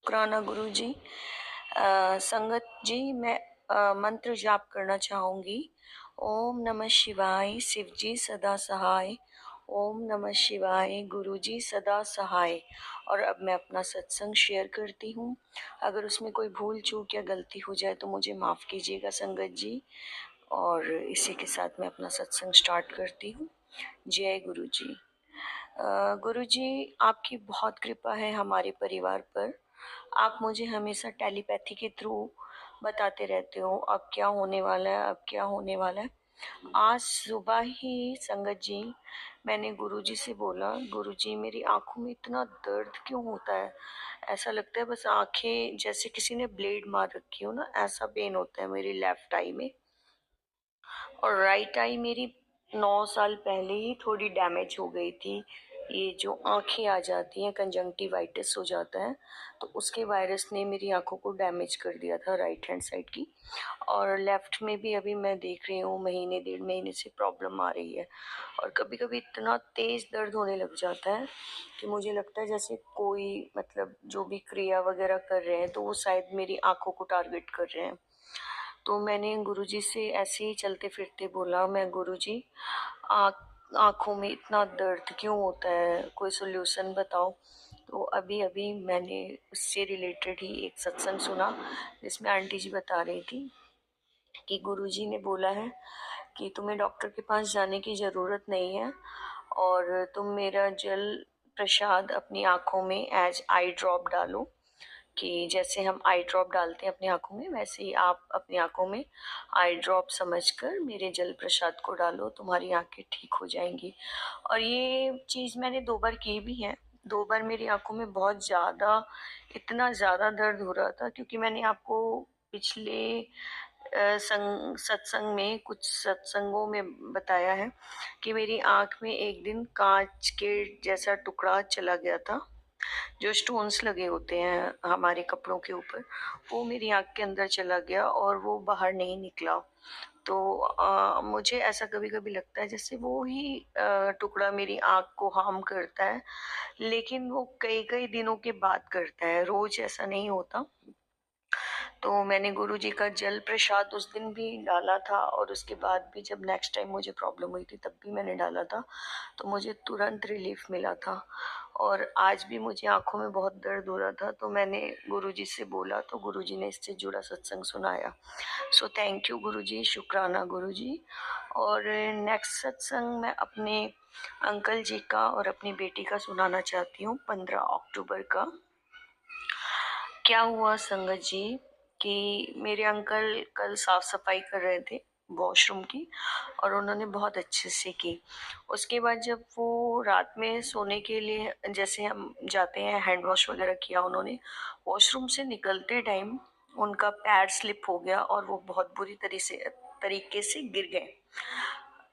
शुक्राना गुरु जी। संगत जी, मैं मंत्र जाप करना चाहूँगी। ओम नमः शिवाय, शिव जी सदा सहाय। ओम नमः शिवाय, गुरु जी सदा सहाय। और अब मैं अपना सत्संग शेयर करती हूँ। अगर उसमें कोई भूल चूक या गलती हो जाए तो मुझे माफ़ कीजिएगा संगत जी। और इसी के साथ मैं अपना सत्संग स्टार्ट करती हूँ। जय गुरु जी। गुरु जी, आपकी बहुत कृपा है हमारे परिवार पर। आप मुझे हमेशा टेलीपैथी के थ्रू बताते रहते हो अब क्या होने वाला है, अब क्या होने वाला है। आज सुबह ही संगत जी, मैंने गुरुजी से बोला, गुरुजी मेरी आंखों में इतना दर्द क्यों होता है। ऐसा लगता है बस आंखें जैसे किसी ने ब्लेड मार रखी हो ना, ऐसा पेन होता है मेरी लेफ्ट आई में। और राइट आई मेरी 9 साल पहले ही थोड़ी डैमेज हो गई थी। ये जो आंखें आ जाती हैं, कंजंक्टिवाइटिस हो जाता है, तो उसके वायरस ने मेरी आंखों को डैमेज कर दिया था, राइट हैंड साइड की। और लेफ्ट में भी अभी मैं देख रही हूँ महीने 1.5 महीने से प्रॉब्लम आ रही है। और कभी कभी इतना तेज दर्द होने लग जाता है कि मुझे लगता है जैसे कोई, मतलब जो भी क्रिया वगैरह कर रहे हैं तो वो शायद मेरी आंखों को टारगेट कर रहे हैं। तो मैंने गुरुजी से ऐसे ही चलते फिरते बोला, मैं गुरुजी आँखों में इतना दर्द क्यों होता है, कोई सोल्यूशन बताओ। तो अभी अभी मैंने उससे रिलेटेड ही एक सत्संग सुना जिसमें आंटी जी बता रही थी कि गुरुजी ने बोला है कि तुम्हें डॉक्टर के पास जाने की ज़रूरत नहीं है, और तुम मेरा जल प्रसाद अपनी आँखों में एज आई ड्रॉप डालो। कि जैसे हम आई ड्रॉप डालते हैं अपनी आंखों में, वैसे ही आप अपनी आंखों में आई ड्रॉप समझकर मेरे जल प्रसाद को डालो, तुम्हारी आंखें ठीक हो जाएंगी। और ये चीज़ मैंने 2 बार की भी है। 2 बार मेरी आंखों में बहुत ज़्यादा, इतना ज़्यादा दर्द हो रहा था, क्योंकि मैंने आपको पिछले सत्संग में, कुछ सत्संगों में बताया है कि मेरी आंख में एक दिन कांच के जैसा टुकड़ा चला गया था। जो स्टोन्स लगे होते हैं हमारे कपड़ों के ऊपर, वो मेरी आँख के अंदर चला गया और वो बाहर नहीं निकला। तो मुझे ऐसा कभी-कभी लगता है जैसे वो ही टुकड़ा मेरी आँख को हार्म करता है, लेकिन वो कई-कई दिनों के बाद करता है, रोज़ ऐसा नहीं होता। तो मैंने गुरुजी का जल प्रसाद उस दिन भी डाला था, और उसके बाद भी जब नेक्स्ट टाइम मुझे प्रॉब्लम हुई थी तब भी मैंने डाला था, तो मुझे तुरंत रिलीफ मिला था। और आज भी मुझे आँखों में बहुत दर्द हो रहा था, तो मैंने गुरुजी से बोला, तो गुरुजी ने इससे जुड़ा सत्संग सुनाया। सो थैंक यू गुरुजी, शुक्राना गुरुजी। और नेक्स्ट सत्संग मैं अपने अंकल जी का और अपनी बेटी का सुनाना चाहती हूँ, 15 अक्टूबर का। क्या हुआ संगत जी कि मेरे अंकल कल साफ सफाई कर रहे थे वॉशरूम की, और उन्होंने बहुत अच्छे से की। उसके बाद जब वो रात में सोने के लिए, जैसे हम जाते हैं, हैंड वॉश वगैरह किया उन्होंने, वॉशरूम से निकलते टाइम उनका पैर स्लिप हो गया और वो बहुत बुरी तरीके से गिर गए।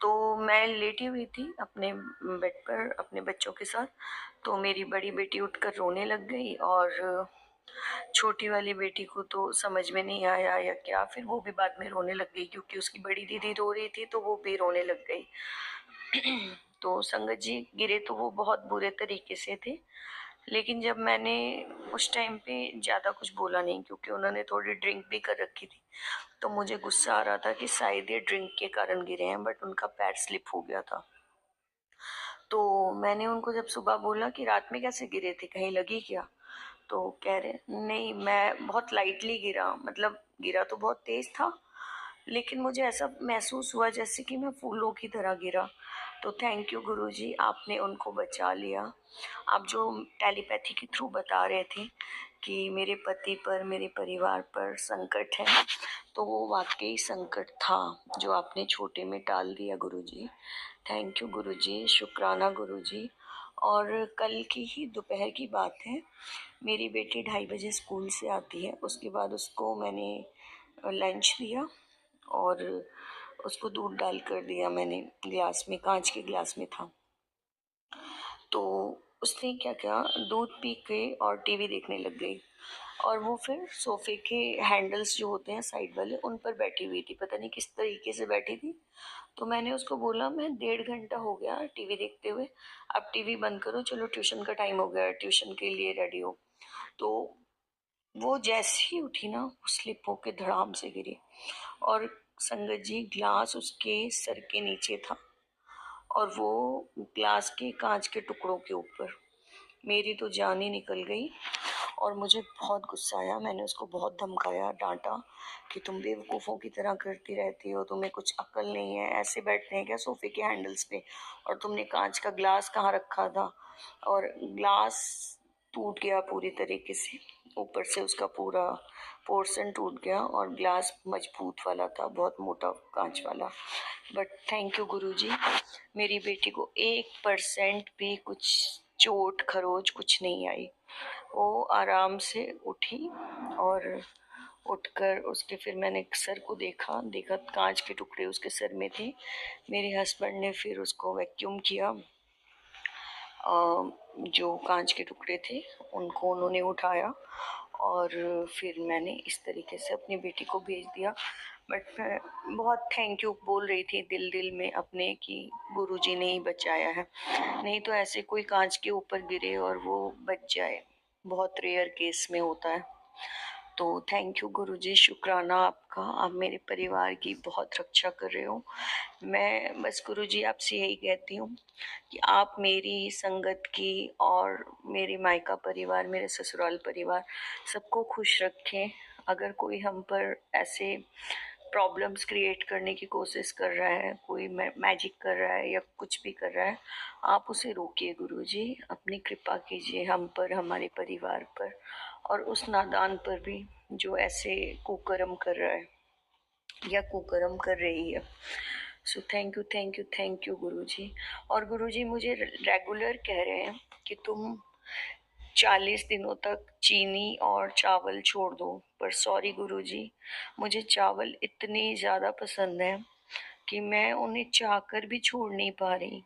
तो मैं लेटी हुई थी अपने बेड पर अपने बच्चों के साथ, तो मेरी बड़ी बेटी उठकर रोने लग गई, और छोटी वाली बेटी को तो समझ में नहीं आया या क्या, फिर वो भी बाद में रोने लग गई, क्योंकि उसकी बड़ी दीदी रो रही थी तो वो भी रोने लग गई। तो संगत जी, गिरे तो वो बहुत बुरे तरीके से थे, लेकिन जब मैंने उस टाइम पे ज़्यादा कुछ बोला नहीं, क्योंकि उन्होंने थोड़ी ड्रिंक भी कर रखी थी, तो मुझे गुस्सा आ रहा था कि शायद ये ड्रिंक के कारण गिरे हैं, बट उनका पैर स्लिप हो गया था। तो मैंने उनको जब सुबह बोला कि रात में कैसे गिरे थे, कहीं लगी क्या, तो कह रहे नहीं, मैं बहुत लाइटली गिरा, मतलब गिरा तो बहुत तेज था, लेकिन मुझे ऐसा महसूस हुआ जैसे कि मैं फूलों की तरह गिरा। तो थैंक यू गुरुजी, आपने उनको बचा लिया। आप जो टेलीपैथी के थ्रू बता रहे थे कि मेरे पति पर, मेरे परिवार पर संकट है, तो वो वाकई संकट था जो आपने छोटे में टाल दिया गुरुजी। थैंक यू गुरुजी, शुक्राना गुरुजी। और कल की ही दोपहर की बात है, मेरी बेटी 2:30 बजे स्कूल से आती है, उसके बाद उसको मैंने लंच दिया और उसको दूध डाल कर दिया मैंने ग्लास में, कांच के ग्लास में था। तो उसने क्या किया, दूध पी के और टीवी देखने लग गई, और वो फिर सोफे के हैंडल्स जो होते हैं साइड वाले, उन पर बैठी हुई थी, पता नहीं किस तरीके से बैठी थी। तो मैंने उसको बोला, मैं 1.5 घंटा हो गया टीवी देखते हुए, अब टीवी बंद करो, चलो ट्यूशन का टाइम हो गया, ट्यूशन के लिए रेडी हो। तो वो जैसे ही उठी ना, वो स्लिप होके धड़ाम से गिरी और संगत जी ग्लास उसके सर के नीचे था और वो ग्लास के कांच के टुकड़ों के ऊपर। मेरी तो जान ही निकल गई और मुझे बहुत गुस्सा आया। मैंने उसको बहुत धमकाया, डांटा कि तुम बेवकूफ़ों की तरह करती रहती हो, तुम्हें कुछ अक्ल नहीं है, ऐसे बैठते हैं क्या सोफे के हैंडल्स पे, और तुमने कांच का ग्लास कहाँ रखा था। और ग्लास टूट गया पूरी तरीके से, ऊपर से उसका पूरा पोर्शन टूट गया और ग्लास मजबूत वाला था, बहुत मोटा कांच वाला। बट थैंक यू गुरुजी, मेरी बेटी को 1% भी कुछ चोट खरोच कुछ नहीं आई। वो आराम से उठी और उठकर उसके फिर मैंने सर को देखा, कांच के टुकड़े उसके सर में थे। मेरे हस्बैंड ने फिर उसको वैक्यूम किया, जो कांच के टुकड़े थे उनको उन्होंने उठाया और फिर मैंने इस तरीके से अपनी बेटी को भेज दिया। बट मैं बहुत थैंक यू बोल रही थी दिल दिल में अपने कि गुरुजी ने ही बचाया है, नहीं तो ऐसे कोई कांच के ऊपर गिरे और वो बच जाए, बहुत रेयर केस में होता है। तो थैंक यू गुरुजी, शुक्राना आपका, आप मेरे परिवार की बहुत रक्षा कर रहे हो। मैं बस गुरुजी आपसे यही कहती हूँ कि आप मेरी संगत की और मेरे मायका परिवार, मेरे ससुराल परिवार सबको खुश रखें। अगर कोई हम पर ऐसे प्रॉब्लम्स क्रिएट करने की कोशिश कर रहा है, कोई मैजिक कर रहा है या कुछ भी कर रहा है, आप उसे रोकिए गुरुजी, अपनी कृपा कीजिए हम पर, हमारे परिवार पर और उस नादान पर भी जो ऐसे कुकर्म कर रहा है या कुकर्म कर रही है। So thank you thank you thank you Guruji. और गुरुजी मुझे रेगुलर कह रहे हैं कि तुम 40 दिनों तक चीनी और चावल छोड़ दो, पर सॉरी गुरुजी, मुझे चावल इतने ज़्यादा पसंद है कि मैं उन्हें चाहकर भी छोड़ नहीं पा रही।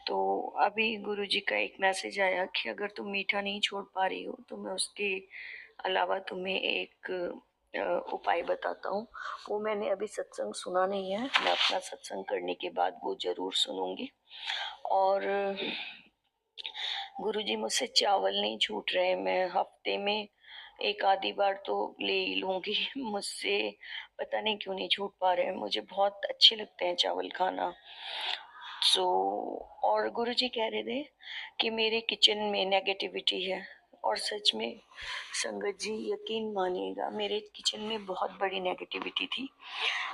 तो अभी गुरुजी का एक मैसेज आया कि अगर तुम मीठा नहीं छोड़ पा रही हो तो मैं उसके अलावा तुम्हें एक उपाय बताता हूँ। वो मैंने अभी सत्संग सुना नहीं है, मैं अपना सत्संग करने के बाद वो जरूर सुनूंगी। और गुरुजी मुझसे चावल नहीं छूट रहे, मैं हफ्ते में एक आधी बार तो ले ही लूंगी। मुझसे पता नहीं क्यों नहीं छूट पा रहे हैं, मुझे बहुत अच्छे लगते हैं चावल खाना। सो और गुरुजी कह रहे थे कि मेरे किचन में नेगेटिविटी है, और सच में संगत जी यकीन मानिएगा मेरे किचन में बहुत बड़ी नेगेटिविटी थी,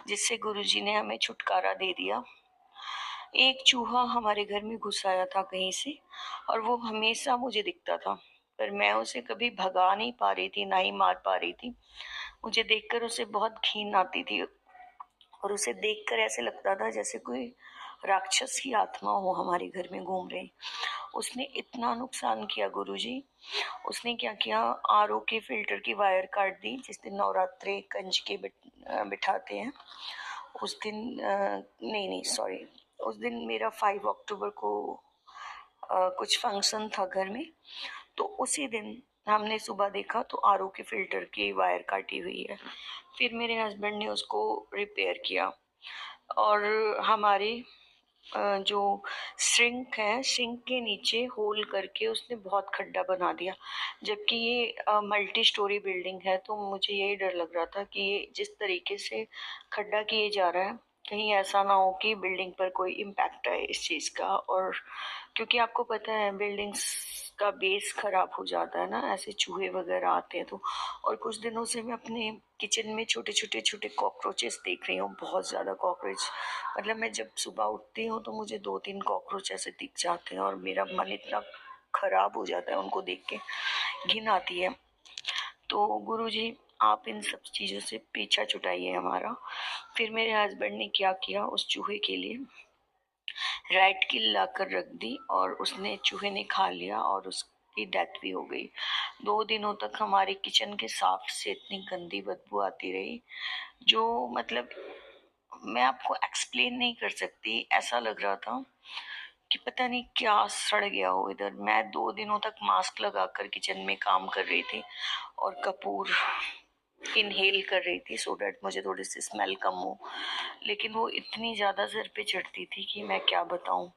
जिससे गुरुजी ने हमें छुटकारा दे दिया। एक चूहा हमारे घर में घुस आया था कहीं से और वो हमेशा मुझे दिखता था, पर मैं उसे कभी भगा नहीं पा रही थी, ना ही मार पा रही थी। मुझे देखकर उसे बहुत घिन आती थी और उसे देखकर ऐसे लगता था जैसे कोई राक्षस की आत्मा हो हमारे घर में घूम रही। उसने इतना नुकसान किया गुरुजी, उसने क्या किया, आरओ के फिल्टर की वायर काट दी। जिस दिन नवरात्रे कंजके बिठाते हैं उस दिन नहीं नहीं सॉरी, उस दिन मेरा 5 अक्टूबर को कुछ फंक्शन था घर में, तो उसी दिन हमने सुबह देखा तो आरओ के फिल्टर की वायर काटी हुई है। फिर मेरे हस्बैंड ने उसको रिपेयर किया और हमारे जो सिंक है, सिंक के नीचे होल करके उसने बहुत खड्डा बना दिया। जबकि ये मल्टी स्टोरी बिल्डिंग है, तो मुझे यही डर लग रहा था कि ये जिस तरीके से खड्डा किए जा रहा है, कहीं ऐसा ना हो कि बिल्डिंग पर कोई इम्पैक्ट आए इस चीज़ का। और क्योंकि आपको पता है बिल्डिंग्स का बेस खराब हो जाता है ना, ऐसे चूहे वगैरह आते हैं तो। और कुछ दिनों से मैं अपने किचन में छोटे छोटे छोटे कॉकरोचेस देख रही हूँ, बहुत ज़्यादा कॉकरोच। मतलब मैं जब सुबह उठती हूँ तो मुझे 2-3 कॉकरोच ऐसे दिख जाते हैं और मेरा मन इतना खराब हो जाता है उनको देख के, घिन आती है। तो गुरुजी आप इन सब चीज़ों से पीछा छुड़ाइए हमारा। फिर मेरे हस्बैंड ने क्या किया, उस चूहे के लिए रैट किल लाकर रख दी और उसने चूहे ने खा लिया और उसकी डेथ भी हो गई। 2 दिनों तक हमारे किचन के साफ से इतनी गंदी बदबू आती रही, जो मतलब मैं आपको एक्सप्लेन नहीं कर सकती। ऐसा लग रहा था कि पता नहीं क्या सड़ गया हो इधर। मैं 2 दिनों तक मास्क लगाकर किचन में काम कर रही थी और कपूर इनहेल कर रही थी सो डैट मुझे थोड़ी सी स्मेल कम हो, लेकिन वो इतनी ज़्यादा सर पे चढ़ती थी कि मैं क्या बताऊं।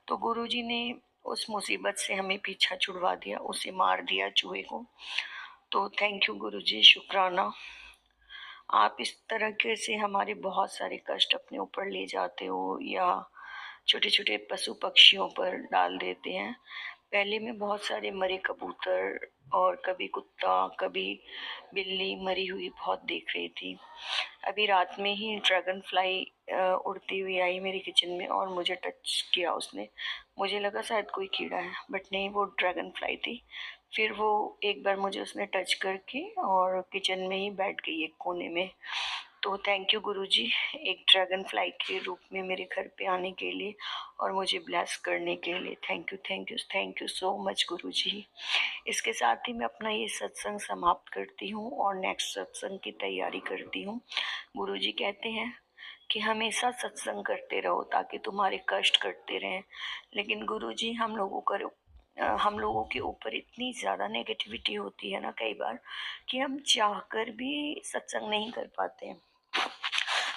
तो गुरुजी ने उस मुसीबत से हमें पीछा छुड़वा दिया, उसे मार दिया चूहे को। तो थैंक यू गुरुजी, शुक्राना। आप इस तरीके से हमारे बहुत सारे कष्ट अपने ऊपर ले जाते हो या छोटे-छोटे पशु पक्षियों पर डाल देते हैं। पहले मैं बहुत सारे मरे कबूतर और कभी कुत्ता, कभी बिल्ली मरी हुई बहुत देख रही थी। अभी रात में ही ड्रैगन फ्लाई उड़ती हुई आई मेरे किचन में और मुझे टच किया उसने। मुझे लगा शायद कोई कीड़ा है, बट नहीं, वो ड्रैगन फ्लाई थी। फिर वो एक बार मुझे उसने टच करके और किचन में ही बैठ गई एक कोने में। तो थैंक यू गुरुजी, एक ड्रैगन फ्लाई के रूप में मेरे घर पे आने के लिए और मुझे ब्लेस करने के लिए। Thank you, thank you, thank you so much Guruji. इसके साथ ही मैं अपना ये सत्संग समाप्त करती हूँ और नेक्स्ट सत्संग की तैयारी करती हूँ। गुरुजी कहते हैं कि हमेशा सत्संग करते रहो ताकि तुम्हारे कष्ट कटते रहें। लेकिन गुरुजी, हम लोगों के ऊपर इतनी ज़्यादा नेगेटिविटी होती है ना कई बार, कि हम चाहकर भी सत्संग नहीं कर पाते हैं।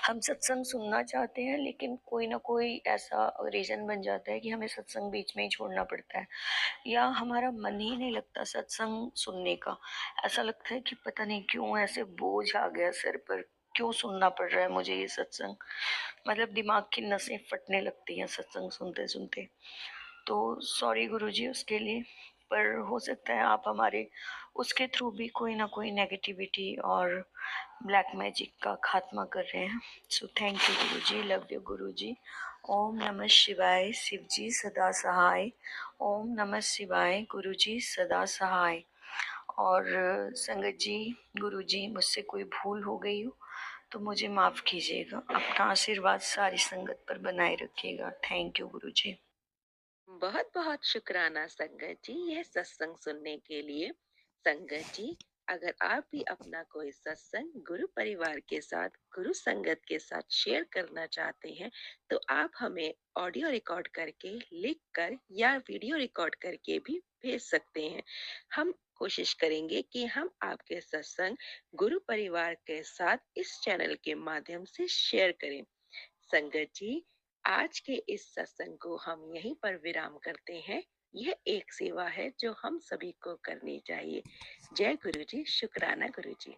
हम सत्संग सुनना चाहते हैं लेकिन कोई ना कोई ऐसा रीज़न बन जाता है कि हमें सत्संग बीच में ही छोड़ना पड़ता है, या हमारा मन ही नहीं लगता सत्संग सुनने का। ऐसा लगता है कि पता नहीं क्यों ऐसे बोझ आ गया सिर पर, क्यों सुनना पड़ रहा है मुझे ये सत्संग। मतलब दिमाग की नसें फटने लगती हैं सत्संग सुनते सुनते। तो सॉरी गुरुजी उसके लिए, पर हो सकता है आप हमारे उसके थ्रू भी कोई ना कोई नेगेटिविटी और ब्लैक मैजिक का खात्मा कर रहे हैं। So thank you Guruji, love you Guruji. ओम नमः शिवाय, शिव जी सदा सहाय। ओम नमः शिवाय, गुरुजी सदा सहाय। और संगत जी, गुरुजी, मुझसे कोई भूल हो गई हो तो मुझे माफ़ कीजिएगा। अपना आशीर्वाद सारी संगत पर बनाए रखिएगा। थैंक यू गुरुजी। बहुत बहुत शुक्राना संगत जी यह सत्संग सुनने के लिए। संगत जी, अगर आप भी अपना कोई सत्संग गुरु परिवार के साथ, गुरु संगत के साथ शेयर करना चाहते हैं तो आप हमें ऑडियो रिकॉर्ड करके, लिख कर या वीडियो रिकॉर्ड करके भी भेज सकते हैं। हम कोशिश करेंगे कि हम आपके सत्संग गुरु परिवार के साथ इस चैनल के माध्यम से शेयर करें। संगत जी, आज के इस सत्संग को हम यहीं पर विराम करते हैं। यह एक सेवा है जो हम सभी को करनी चाहिए। जय गुरु जी, शुक्राना गुरु जी।